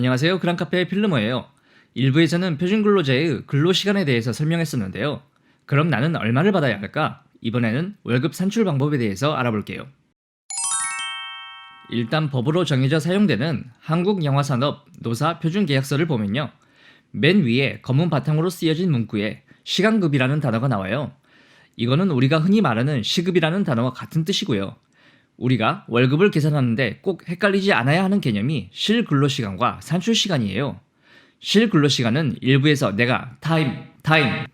안녕하세요. 그랑카페의 필름어예요. 일부에서는 표준근로자의 근로시간에 대해서 설명했었는데요. 그럼 나는 얼마를 받아야 할까? 이번에는 월급 산출 방법에 대해서 알아볼게요. 일단 법으로 정해져 사용되는 한국영화산업 노사표준계약서를 보면요. 맨 위에 검은 바탕으로 쓰여진 문구에 시간급이라는 단어가 나와요. 이거는 우리가 흔히 말하는 시급이라는 단어와 같은 뜻이고요. 우리가 월급을 계산하는데 꼭 헷갈리지 않아야 하는 개념이 실근로시간과 산출시간이에요. 실근로시간은 일부에서 내가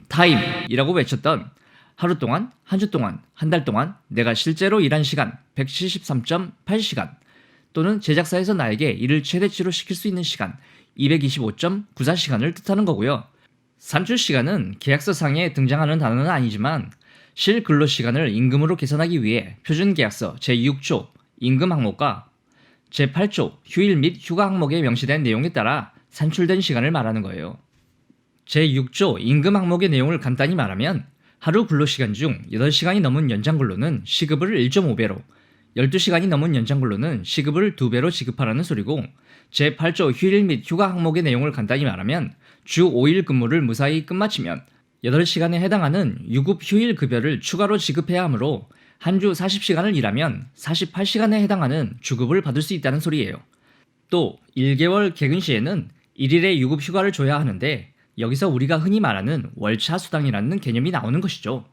타임이라고 외쳤던 하루 동안, 한 주 동안, 한 달 동안 내가 실제로 일한 시간 173.8시간 또는 제작사에서 나에게 일을 최대치로 시킬 수 있는 시간 225.94시간을 뜻하는 거고요. 산출시간은 계약서상에 등장하는 단어는 아니지만 실근로시간을 임금으로 계산하기 위해 표준계약서 제6조 임금 항목과 제8조 휴일 및 휴가 항목에 명시된 내용에 따라 산출된 시간을 말하는 거예요. 제6조 임금 항목의 내용을 간단히 말하면 하루 근로시간 중 8시간이 넘은 연장근로는 시급을 1.5배로 12시간이 넘은 연장근로는 시급을 2배로 지급하라는 소리고 제8조 휴일 및 휴가 항목의 내용을 간단히 말하면 주 5일 근무를 무사히 끝마치면 8시간에 해당하는 유급 휴일 급여를 추가로 지급해야 하므로 한 주 40시간을 일하면 48시간에 해당하는 주급을 받을 수 있다는 소리예요. 또 1개월 개근 시에는 1일의 유급 휴가를 줘야 하는데 여기서 우리가 흔히 말하는 월차 수당이라는 개념이 나오는 것이죠.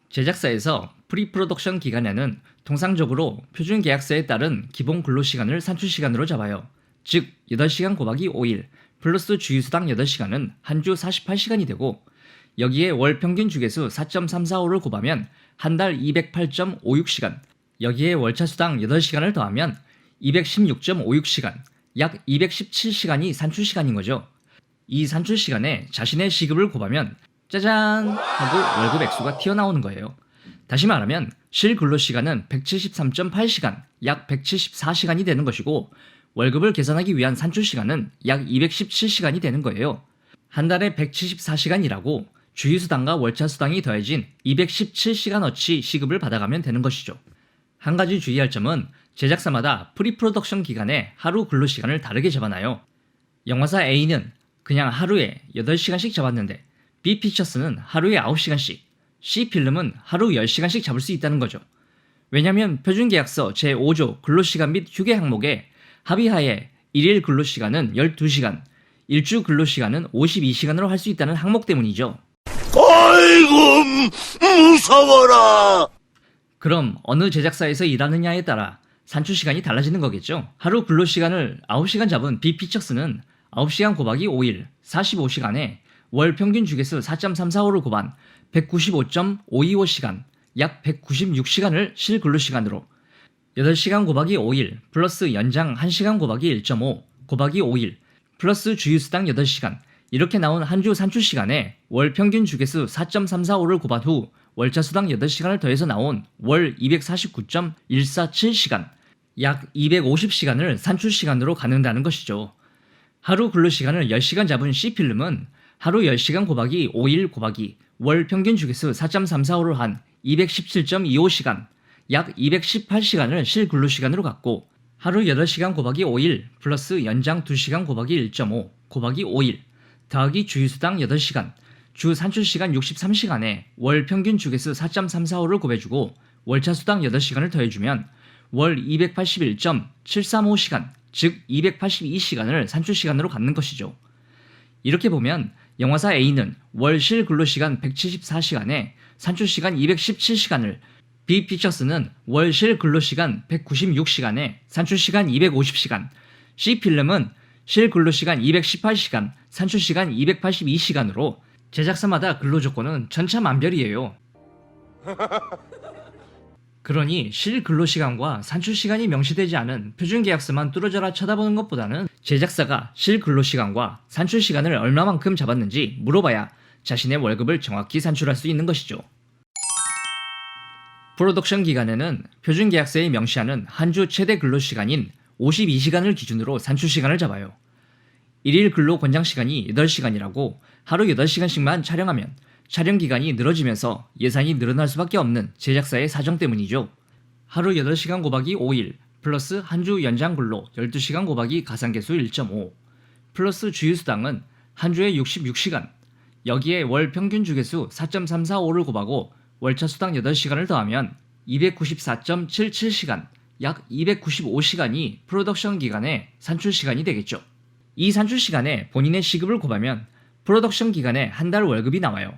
제작사에서 프리프로덕션 기간에는 통상적으로 표준계약서에 따른 기본 근로시간을 산출시간으로 잡아요. 즉 8시간 곱하기 5일 플러스 주휴수당 8시간은 한 주 48시간이 되고 여기에 월 평균 주계수 4.345를 곱하면 한 달 208.56시간 여기에 월차수당 8시간을 더하면 216.56시간 약 217시간이 산출시간인 거죠. 이 산출시간에 자신의 시급을 곱하면 짜잔 하고 월급 액수가 튀어나오는 거예요. 다시 말하면 실근로시간은 173.8시간 약 174시간이 되는 것이고 월급을 계산하기 위한 산출시간은 약 217시간이 되는 거예요. 한 달에 174시간이라고 주휴수당과 월차수당이 더해진 217시간어치 시급을 받아가면 되는 것이죠. 한 가지 주의할 점은 제작사마다 프리프로덕션 기간에 하루 근로시간을 다르게 잡아놔요. 영화사 A는 그냥 하루에 8시간씩 잡았는데 B피처스는 하루에 9시간씩, C필름은 하루 10시간씩 잡을 수 있다는 거죠. 왜냐면 표준계약서 제5조 근로시간 및 휴게 항목에 합의하에 1일 근로시간은 12시간, 일주 근로시간은 52시간으로 할 수 있다는 항목 때문이죠. 아이고, 무서워라! 그럼 어느 제작사에서 일하느냐에 따라 산출시간이 달라지는 거겠죠. 하루 근로시간을 9시간 잡은 B피처스는 9시간 곱하기 5일 45시간에 월 평균 주계수 4.345를 곱한 195.525시간 약 196시간을 실근로시간으로 8시간 곱하기 5일 플러스 연장 1시간 곱하기 1.5 곱하기 5일 플러스 주휴수당 8시간 이렇게 나온 한 주 산출시간에 월 평균 주계수 4.345를 곱한 후 월차수당 8시간을 더해서 나온 월 249.147시간 약 250시간을 산출시간으로 갖는다는 것이죠. 하루 근로시간을 10시간 잡은 C필름은 하루 10시간 곱하기 5일 곱하기 월 평균 주계수 4.345를 한 217.25시간 약 218시간을 실근로시간으로 갖고 하루 8시간 곱하기 5일 플러스 연장 2시간 곱하기 1.5 곱하기 5일 더하기 주휴수당 8시간 주 산출시간 63시간에 월 평균 주계수 4.345를 곱해주고 월차수당 8시간을 더해주면 월 281.735시간 즉 282시간을 산출시간으로 갖는 것이죠. 이렇게 보면 영화사 A는 월 실근로시간 174시간에 산출시간 217시간을 B피처스는 월 실근로시간 196시간에 산출시간 250시간 C필름은 실근로시간 218시간 산출시간 282시간으로 제작사마다 근로조건은 천차만별이에요. 그러니 실근로시간과 산출시간이 명시되지 않은 표준계약서만 뚫어져라 쳐다보는 것보다는 제작사가 실근로시간과 산출시간을 얼마만큼 잡았는지 물어봐야 자신의 월급을 정확히 산출할 수 있는 것이죠. 프로덕션 기간에는 표준계약서에 명시하는 한 주 최대 근로시간인 52시간을 기준으로 산출시간을 잡아요. 1일 근로 권장시간이 8시간이라고 하루 8시간씩만 촬영하면 촬영기간이 늘어지면서 예산이 늘어날 수밖에 없는 제작사의 사정 때문이죠. 하루 8시간 곱하기 5일 플러스 한 주 연장 근로 12시간 곱하기 가상계수 1.5 플러스 주휴수당은 한 주에 66시간 여기에 월 평균 주계수 4.345를 곱하고 월차 수당 8시간을 더하면 294.77시간 약 295시간이 프로덕션 기간의 산출 시간이 되겠죠. 이 산출 시간에 본인의 시급을 곱하면 프로덕션 기간의 한 달 월급이 나와요.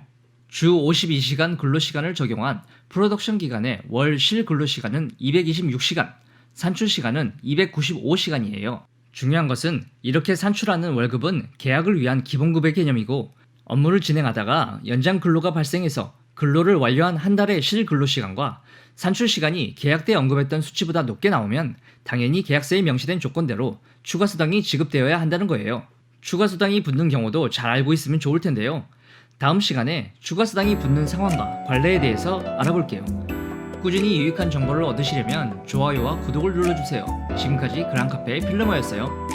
주 52시간 근로시간을 적용한 프로덕션 기간의 월 실 근로시간은 226시간, 산출 시간은 295시간이에요. 중요한 것은 이렇게 산출하는 월급은 계약을 위한 기본급의 개념이고 업무를 진행하다가 연장 근로가 발생해서 근로를 완료한 한 달의 실 근로시간과 산출 시간이 계약 때 언급했던 수치보다 높게 나오면 당연히 계약서에 명시된 조건대로 추가수당이 지급되어야 한다는 거예요. 추가수당이 붙는 경우도 잘 알고 있으면 좋을 텐데요. 다음 시간에 추가수당이 붙는 상황과 관례에 대해서 알아볼게요. 꾸준히 유익한 정보를 얻으시려면 좋아요와 구독을 눌러주세요. 지금까지 그랑카페의 필름어였어요.